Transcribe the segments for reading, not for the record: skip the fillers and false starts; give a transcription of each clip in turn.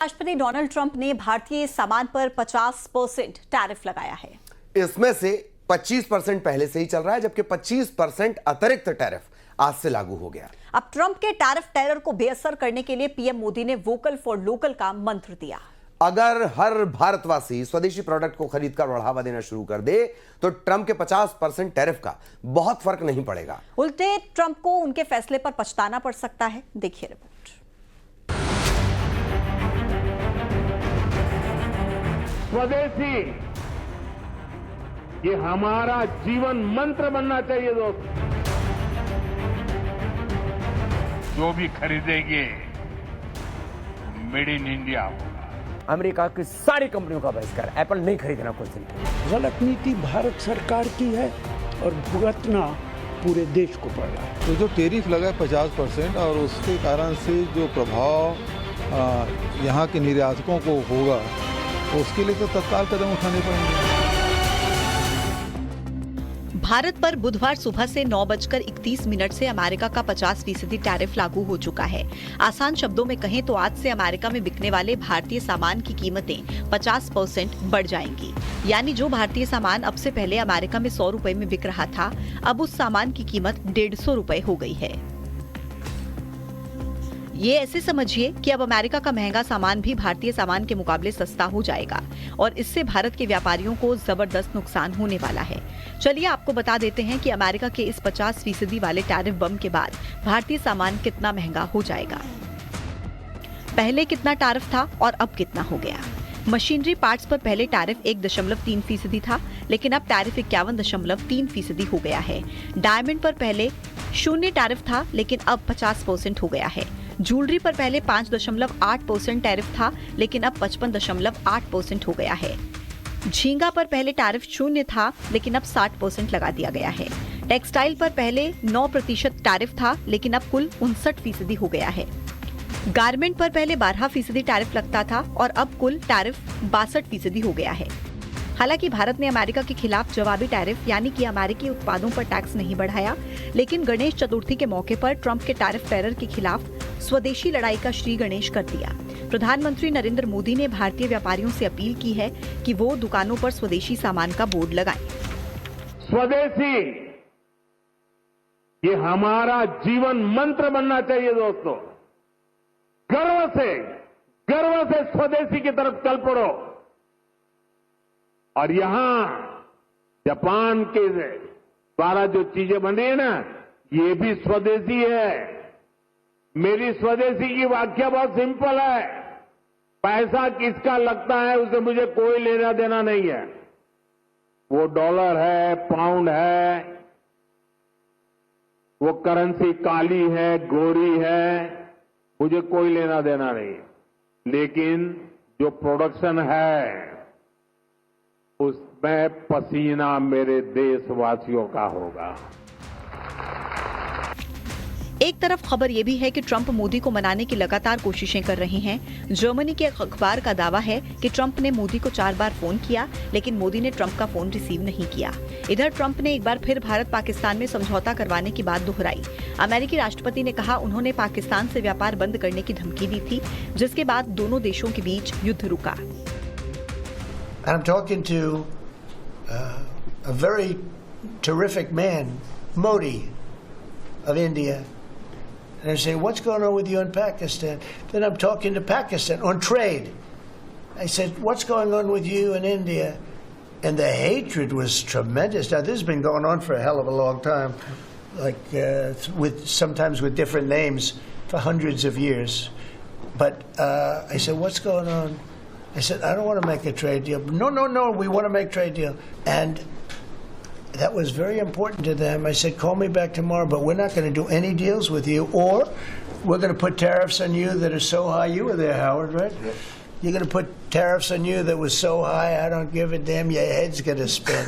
राष्ट्रपति Donald Trump ने भारतीय सामान पर 50% टैरिफ लगाया है। इसमें से 25% पहले से ही चल रहा है, जबकि 25% अतिरिक्त टैरिफ आज से लागू हो गया। अब ट्रंप के टैरिफ टेरर को बेअसर करने के लिए पीएम मोदी ने वोकल फॉर लोकल का मंत्र दिया। अगर हर भारतवासी स्वदेशी प्रोडक्ट को खरीदकर बढ़ावा देना शुरू कर दे तो ट्रंप के 50% टैरिफ का बहुत फर्क नहीं पड़ेगा। उल्टे ट्रंप को उनके फैसले पर पछताना पड़ सकता है। देखिए रिपोर्ट। स्वदेशी ये हमारा जीवन मंत्र बनना चाहिए दोस्त। जो भी खरीदेंगे मेड इन इंडिया होगा। अमेरिका की सारी कंपनियों का बहिष्कार, एप्पल नहीं खरीदना कुछ दिन। गलत नीति भारत सरकार की है और भुगतना पूरे देश को पड़ रहा है। तो जो टैरिफ लगा 50% और उसके कारण से जो प्रभाव यहाँ के निर्यातकों को होगा उसके लिए तो तत्काल कदम उठाने पड़ेंगे। भारत पर बुधवार सुबह से 9:31 से अमेरिका का 50% टैरिफ लागू हो चुका है। आसान शब्दों में कहें तो आज से अमेरिका में बिकने वाले भारतीय सामान की कीमतें 50% बढ़ जाएंगी। यानी जो भारतीय सामान अब से पहले अमेरिका में 100 रुपए में बिक रहा था, अब उस सामान की कीमत 150 रुपए हो गई है। ये ऐसे समझिए कि अब अमेरिका का महंगा सामान भी भारतीय सामान के मुकाबले सस्ता हो जाएगा और इससे भारत के व्यापारियों को जबरदस्त नुकसान होने वाला है। चलिए आपको बता देते हैं कि अमेरिका के इस 50% वाले टैरिफ बम के बाद भारतीय सामान कितना महंगा हो जाएगा। पहले कितना टैरिफ था और अब कितना हो गया। मशीनरी पार्ट्स पर पहले टैरिफ 1.3% था, लेकिन अब टैरिफ 51.3% हो गया है। डायमंड पर पहले 0 टैरिफ था, लेकिन अब 50% हो गया है। ज्वेलरी पर पहले 5.8% टैरिफ था, लेकिन अब 55.8% हो गया है। झींगा पर पहले टैरिफ 0 था, लेकिन अब 60% लगा दिया गया है। टेक्सटाइल पर पहले 9% टैरिफ था, लेकिन अब कुल 59% हो गया है। गारमेंट पर पहले 12% टैरिफ लगता था और अब कुल टैरिफ 62% हो गया है। हालांकि भारत ने अमेरिका के खिलाफ जवाबी टैरिफ यानी कि अमेरिकी उत्पादों पर टैक्स नहीं बढ़ाया, लेकिन गणेश चतुर्थी के मौके पर ट्रंप के टैरिफ टेरर के खिलाफ स्वदेशी लड़ाई का श्री गणेश कर दिया। प्रधानमंत्री नरेंद्र मोदी ने भारतीय व्यापारियों से अपील की है कि वो दुकानों पर स्वदेशी सामान का बोर्ड लगाएं। स्वदेशी ये हमारा जीवन मंत्र बनना चाहिए दोस्तों। गर्व से स्वदेशी की तरफ चल पड़ो। और यहां जापान के द्वारा जो चीजें बन रही है ना, ये भी स्वदेशी है। मेरी स्वदेशी की व्याख्या बहुत सिंपल है। पैसा किसका लगता है उससे मुझे कोई लेना देना नहीं है। वो डॉलर है, पाउंड है, वो करेंसी काली है, गोरी है, मुझे कोई लेना देना नहीं है। लेकिन जो प्रोडक्शन है उसमें पसीना मेरे देशवासियों का होगा। एक तरफ खबर यह भी है कि ट्रंप मोदी को मनाने की लगातार कोशिशें कर रहे हैं। जर्मनी के एक अखबार का दावा है कि ट्रंप ने मोदी को 4 बार फोन किया, लेकिन मोदी ने ट्रंप का फोन रिसीव नहीं किया। इधर ट्रंप ने एक बार फिर भारत पाकिस्तान में समझौता करवाने की बात दोहराई। अमेरिकी राष्ट्रपति ने कहा उन्होंने पाकिस्तान से व्यापार बंद करने की धमकी दी थी, जिसके बाद दोनों देशों के बीच युद्ध रुका। I'm talking to a very terrific man, Modi of India. And I say, what's going on with you in Pakistan? Then I'm talking to Pakistan on trade. I said, what's going on with you in India? And the hatred was tremendous. Now, this has been going on for a hell of a long time, like sometimes with different names for hundreds of years. But I said, what's going on? I said, I don't want to make a trade deal. No, we want to make a trade deal. And that was very important to them. I said, call me back tomorrow, but we're not going to do any deals with you, or we're going to put tariffs on you that are so high. You were there, Howard, right? Yep. You're going to put tariffs on you that was so high, I don't give a damn. Your head's going to spin.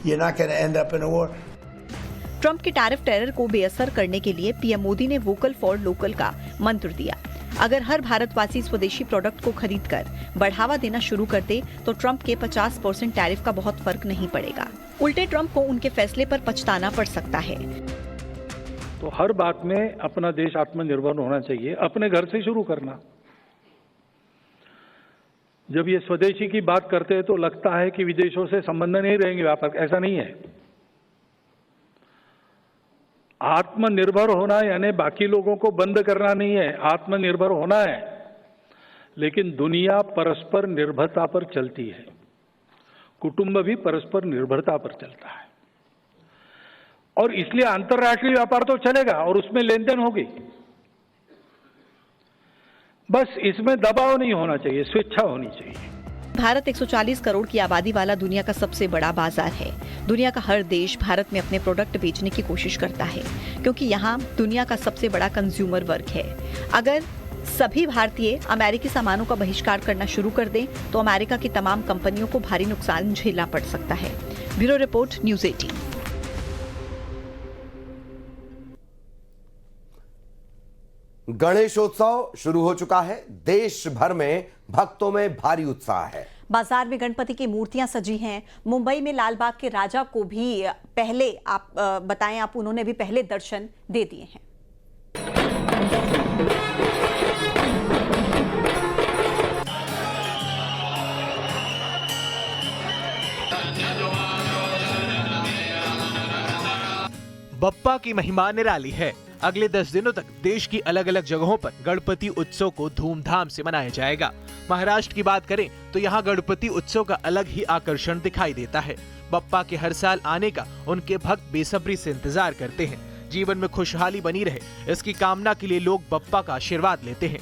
You're not going to end up in a war. Trump के tariff terror को बेअसर करने के लिए PM Modi ने vocal for local का मंत्र दिया। अगर हर भारतवासी स्वदेशी प्रोडक्ट को खरीदकर बढ़ावा देना शुरू कर दे तो ट्रंप के 50% टैरिफ का बहुत फर्क नहीं पड़ेगा। उल्टे ट्रंप को उनके फैसले पर पछताना पड़ सकता है। तो हर बात में अपना देश आत्मनिर्भर होना चाहिए, अपने घर से शुरू करना। जब ये स्वदेशी की बात करते हैं तो लगता है कि विदेशों से संबंध नहीं रहेंगे व्यापार, ऐसा नहीं है। आत्मनिर्भर होना यानी बाकी लोगों को बंद करना नहीं है, आत्मनिर्भर होना है। लेकिन दुनिया परस्पर निर्भरता पर चलती है, कुटुंब भी परस्पर निर्भरता पर चलता है, और इसलिए अंतर्राष्ट्रीय व्यापार तो चलेगा और उसमें लेन देन होगी। बस इसमें दबाव नहीं होना चाहिए, स्वेच्छा होनी चाहिए। भारत 140 करोड़ की आबादी वाला दुनिया का सबसे बड़ा बाजार है। दुनिया का हर देश भारत में अपने प्रोडक्ट बेचने की कोशिश करता है, क्योंकि यहाँ दुनिया का सबसे बड़ा कंज्यूमर वर्ग है। अगर सभी भारतीय अमेरिकी सामानों का बहिष्कार करना शुरू कर दें तो अमेरिका की तमाम कंपनियों को भारी नुकसान झेलना पड़ सकता है। Bureau report, news 18। गणेशोत्सव शुरू हो चुका है। देश भर में भक्तों में भारी उत्साह है। बाजार में गणपति की मूर्तियां सजी हैं। मुंबई में लालबाग के राजा को भी पहले उन्होंने भी पहले दर्शन दे दिए हैं। बप्पा की महिमा निराली है। अगले 10 दिनों तक देश की अलग अलग जगहों पर गणपति उत्सव को धूमधाम से मनाया जाएगा। महाराष्ट्र की बात करें तो यहाँ गणपति उत्सव का अलग ही आकर्षण दिखाई देता है। बप्पा के हर साल आने का उनके भक्त बेसब्री से इंतजार करते हैं। जीवन में खुशहाली बनी रहे, इसकी कामना के लिए लोग बप्पा का आशीर्वाद लेते हैं।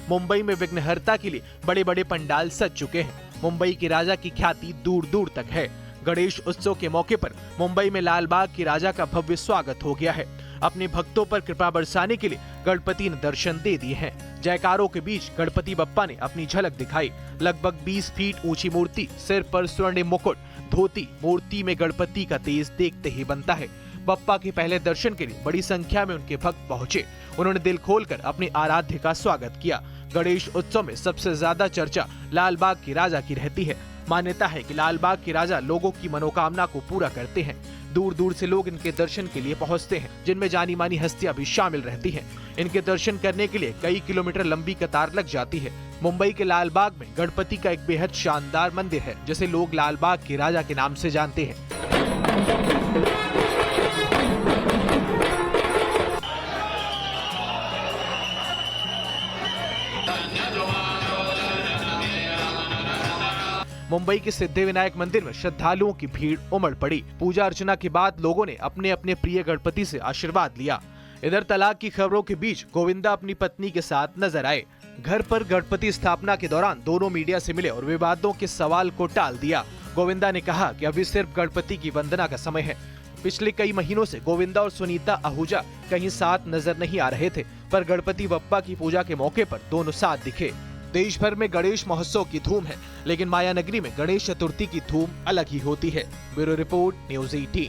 मुंबई में विघ्नहर्ता के लिए बड़े बड़े पंडाल सज चुके हैं। मुंबई के राजा की ख्याति दूर दूर तक है। गणेश उत्सव के मौके पर मुंबई में लालबाग के राजा का भव्य स्वागत हो गया है। अपने भक्तों पर कृपा बरसाने के लिए गणपति ने दर्शन दे दिए हैं। जयकारों के बीच गणपति बप्पा ने अपनी झलक दिखाई। लगभग 20 फीट ऊंची मूर्ति, सिर पर स्वर्णिम मुकुट, धोती, मूर्ति में गणपति का तेज देखते ही बनता है। बप्पा के पहले दर्शन के लिए बड़ी संख्या में उनके भक्त पहुंचे। उन्होंने दिल खोलकर अपने आराध्य का स्वागत किया। गणेश उत्सव में सबसे ज्यादा चर्चा लालबाग के राजा की रहती है। मान्यता है कि लालबाग के राजा लोगों की मनोकामना को पूरा करते हैं। दूर दूर से लोग इनके दर्शन के लिए पहुंचते हैं, जिनमें जानी मानी हस्तियां भी शामिल रहती हैं। इनके दर्शन करने के लिए कई किलोमीटर लंबी कतार लग जाती है। मुंबई के लालबाग में गणपति का एक बेहद शानदार मंदिर है, जिसे लोग लालबाग के राजा के नाम से जानते हैं। मुंबई के सिद्धिविनायक मंदिर में श्रद्धालुओं की भीड़ उमड़ पड़ी। पूजा अर्चना के बाद लोगों ने अपने अपने प्रिय गणपति से आशीर्वाद लिया। इधर तलाक की खबरों के बीच गोविंदा अपनी पत्नी के साथ नजर आए। घर पर गणपति स्थापना के दौरान दोनों मीडिया से मिले और विवादों के सवाल को टाल दिया। गोविंदा ने कहा कि अभी सिर्फ गणपति की वंदना का समय है। पिछले कई महीनों से गोविंदा और सुनीता आहूजा कहीं साथ नजर नहीं आ रहे थे, पर गणपति बप्पा की पूजा के मौके पर दोनों साथ दिखे। देश भर में गणेश महोत्सव की धूम है, लेकिन मायानगरी में गणेश चतुर्थी की धूम अलग ही होती है। Bureau report, news 18।